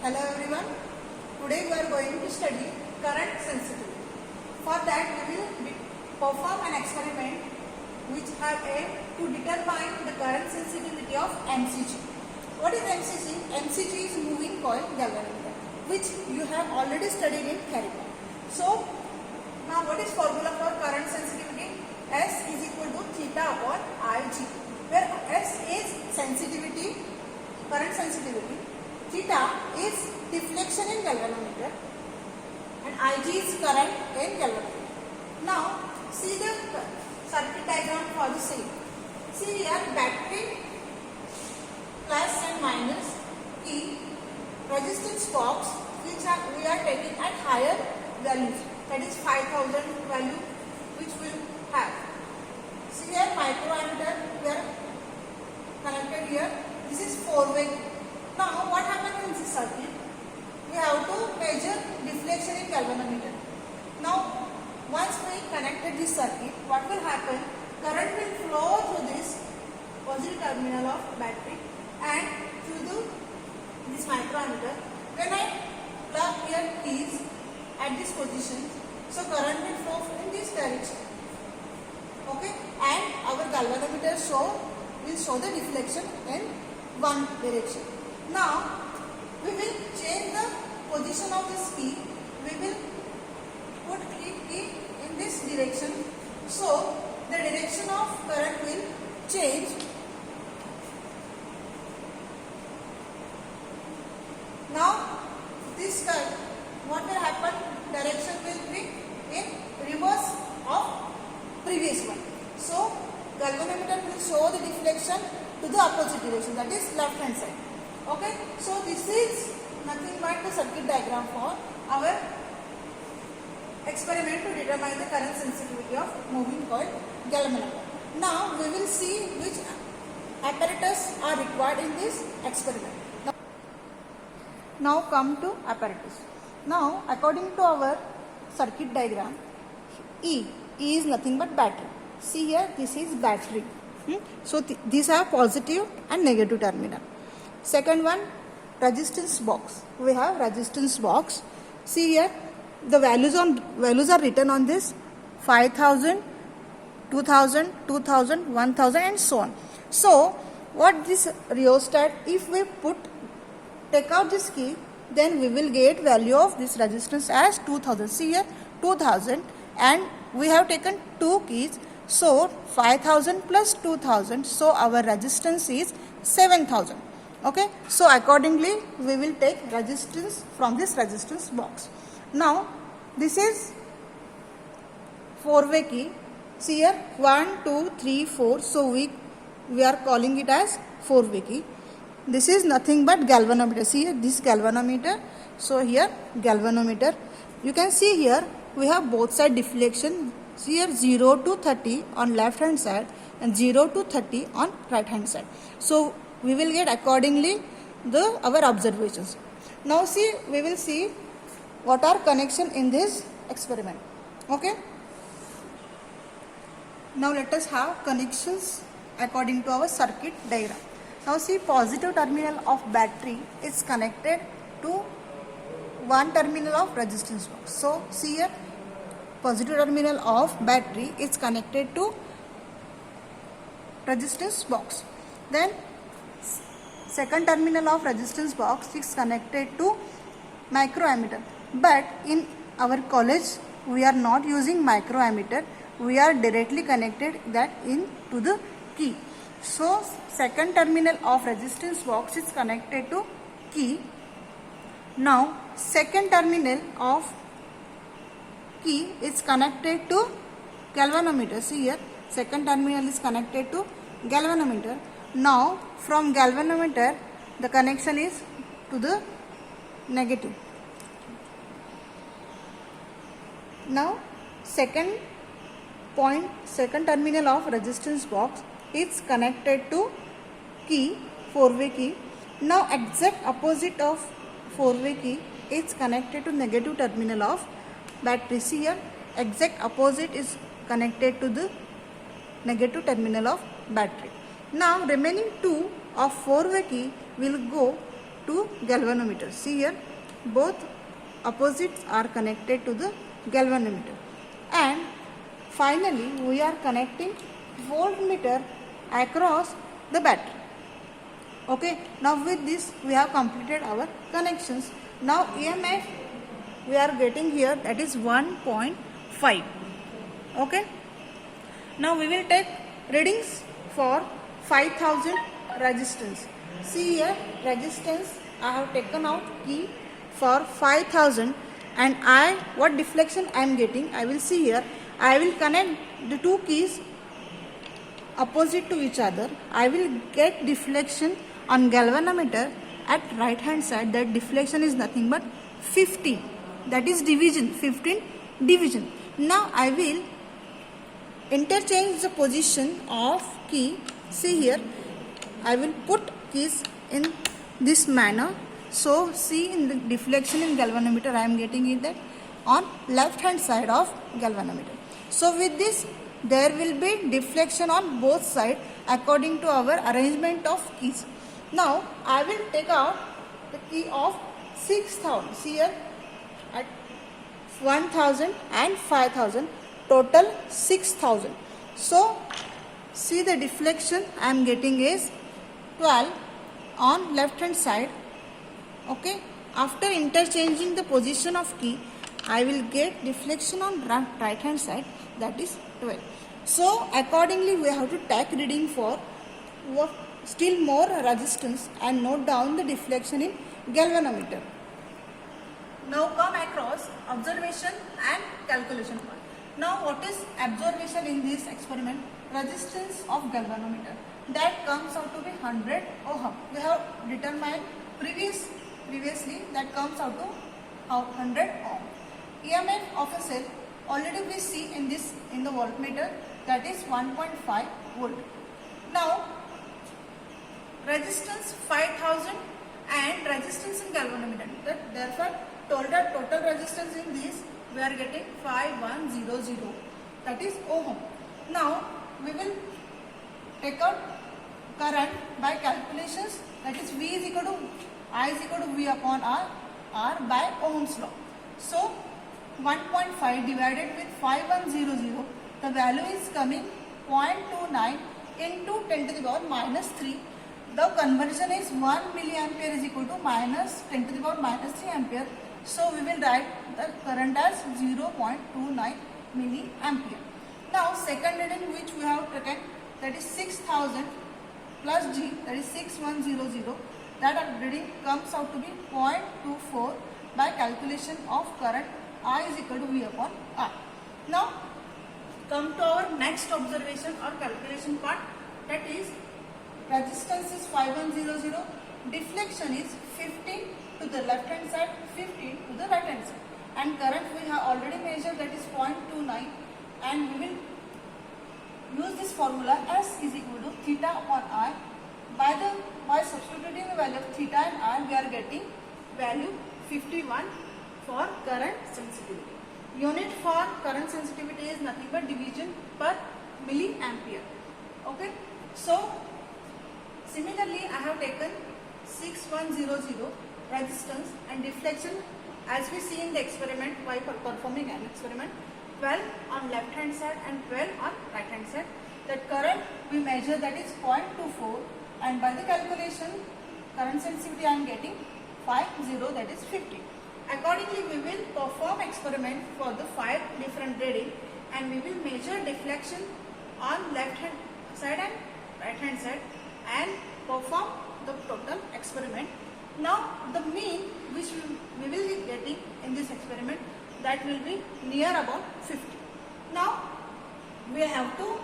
Hello everyone. Today we are going to study current sensitivity. For that we will perform an experiment which have aim to determine the current sensitivity of MCG. What is MCG? MCG is moving coil galvanometer, which you have already studied in theory. So now what is formula for current sensitivity? S is equal to theta upon Ig, where S is sensitivity, current sensitivity. Theta is deflection in galvanometer and Ig is current in galvanometer. Now see the circuit diagram for the same. See here battery plus and minus, key, resistance box which we are taking at higher values, that is 5000 value which we will have. See here microammeter we are connected here. This is 4-way. Now what happens in this circuit? We have to measure deflection in galvanometer. Now once we connected this circuit, what will happen? Current will flow through this positive terminal of battery and through this microammeter. When I plug here keys at this position, so current will flow in this direction. Okay, and our galvanometer will show the deflection in one direction. Now we will change the position of this key. We will put key in this direction, so the direction of current will change. Now this current, what will happen? Direction will be in reverse of previous one. So galvanometer will show the deflection to the opposite direction, that is left hand side. Okay, so this is nothing but the circuit diagram for our experiment to determine the current sensitivity of moving coil galvanometer. Now we will see which apparatus are required in this experiment. Now come to apparatus. Now according to our circuit diagram, E is nothing but battery. See here, this is battery. So these are positive and negative terminal. Second one, resistance box. We have resistance box. See here, the values are written on this: 5000, 2000, 2000, 1000, and so on. So what this rheostat, if we take out this key, then we will get value of this resistance as 2000. See here 2000, and we have taken two keys, so 5000 plus 2000, so our resistance is 7000. Okay, so accordingly we will take resistance from this resistance box. Now this is 4-way key. See here 1, 2, 3, 4, so we are calling it as 4-way key. This is nothing but galvanometer. See here, this galvanometer. So here galvanometer. You can see here we have both side deflection. See here 0 to 30 on left hand side and 0 to 30 on right hand side. So we will get accordingly our observations. Now see, we will see what are connection in this experiment. Okay. Now let us have connections according to our circuit diagram. Now see, positive terminal of battery is connected to one terminal of resistance box. So see here, positive terminal of battery is connected to resistance box. Then second terminal of resistance box is connected to microammeter. But in our college we are not using microammeter. We are directly connected that into the key. So second terminal of resistance box is connected to key. Now second terminal of key is connected to galvanometer. See here, second terminal is connected to galvanometer. Now from galvanometer the connection is to the negative. Now second terminal of resistance box is connected to key, 4-way key. Now exact opposite of 4-way key is connected to negative terminal of battery. See here, exact opposite is connected to the negative terminal of battery. Now remaining two of 4-way key will go to galvanometer. See here, both opposites are connected to the galvanometer. And finally, we are connecting voltmeter across the battery. Okay, now with this we have completed our connections. Now EMF we are getting here, that is 1.5. Okay, now we will take readings for 5000 resistance. See here, resistance I have taken out key for 5000, and what deflection I am getting, I will see here. I will connect the two keys opposite to each other. I will get deflection on galvanometer at right hand side. That deflection is nothing but 15, that is division, 15 division. Now I will interchange the position of key. See here, I will put keys in this manner. So see, in the deflection in galvanometer I am getting it that on left hand side of galvanometer. So with this there will be deflection on both sides according to our arrangement of keys. Now I will take out the key of 6000. See here, at 1000 and 5000, total 6000. So see, the deflection I am getting is 12 on left hand side. Okay, after interchanging the position of key, I will get deflection on right hand side, that is 12. So accordingly we have to take reading for still more resistance and note down the deflection in galvanometer. Now come across observation and calculation part. Now what is observation in this experiment? Resistance of galvanometer, that comes out to be 100 ohm. We have determined previously that comes out to 100 ohm. EMF of a cell already we see in the voltmeter, that is 1.5 volt. Now resistance 5000 and resistance in galvanometer, therefore total resistance in this we are getting 5100, that is ohm. Now we will take out current by calculations, that is I is equal to V upon R by Ohm's law. So 1.5 divided with 5100, the value is coming 0.29 into 10 to the power minus 3. The conversion is 1 milliampere is equal to minus 10 to the power minus 3 ampere. So we will write the current as 0.29 milliampere. Now second reading which we have taken, that is 6000 plus G, that is 6100. That reading comes out to be 0.24 by calculation of current I is equal to V upon R. Now come to our next observation or calculation part, that is resistance is 5100, deflection is 15 to the left hand side, 15 to the right hand side, and current we have already measured, that is 0.29, and we will use this formula S is equal to theta upon I. By substituting the value of theta and I, we are getting value 51 for current sensitivity. Unit for current sensitivity is nothing but division per milliampere. Okay, so similarly I have taken 6100 resistance and deflection as we see in the experiment while performing an experiment, 12 on left hand side and 12 on right hand side. That current we measure, that is 0.24, and by the calculation current sensitivity I am getting 50, that is 50. Accordingly we will perform experiment for the 5 different reading, and we will measure deflection on left hand side and right hand side and perform the total experiment. Now the mean which we will be getting in this experiment, that will be near about 50. Now we have to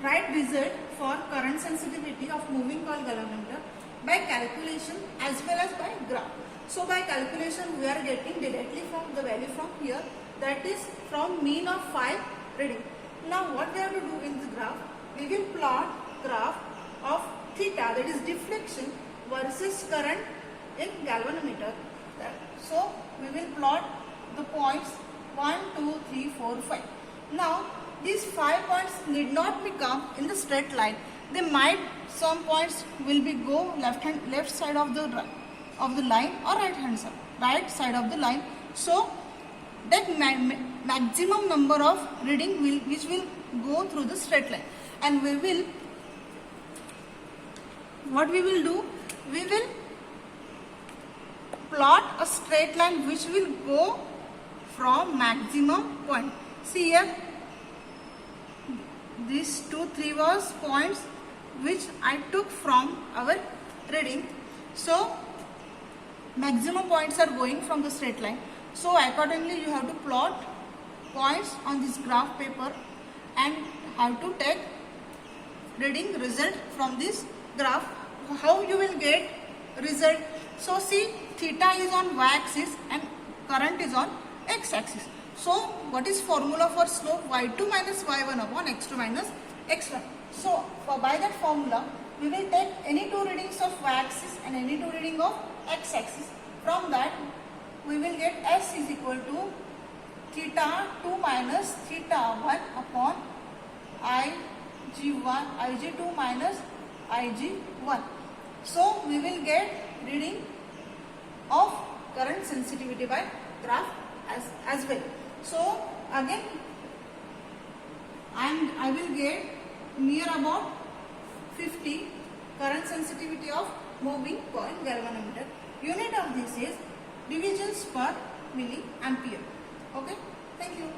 write result for current sensitivity of moving coil galvanometer by calculation as well as by graph. So by calculation we are getting directly from the value from here, that is from mean of 5 reading. Now what we have to do in the graph, we will plot graph of theta, that is deflection versus current in galvanometer. So we will plot the points 1, 2, 3, 4, 5. Now these 5 points need not become in the straight line. they might, some points will be go left side of the line or right side of the line. So that maximum number of reading which will go through the straight line, and what we will do, we will plot a straight line which will go from maximum point. See here, these 2-3 was points which I took from our reading. So maximum points are going from the straight line. So accordingly you have to plot points on this graph paper and have to take reading result from this graph. How you will get result? So see, theta is on y-axis and current is on x-axis. So what is formula for slope? y2 minus y1 upon x2 minus x1. So by that formula we will take any two readings of y-axis and any two reading of x-axis. From that we will get s is equal to theta 2 minus theta 1 upon ig2 minus ig1. So we will get reading of current sensitivity by graph as well. So again I will get near about 50 current sensitivity of moving coil galvanometer. Unit of this is divisions per milliampere. Okay, thank you.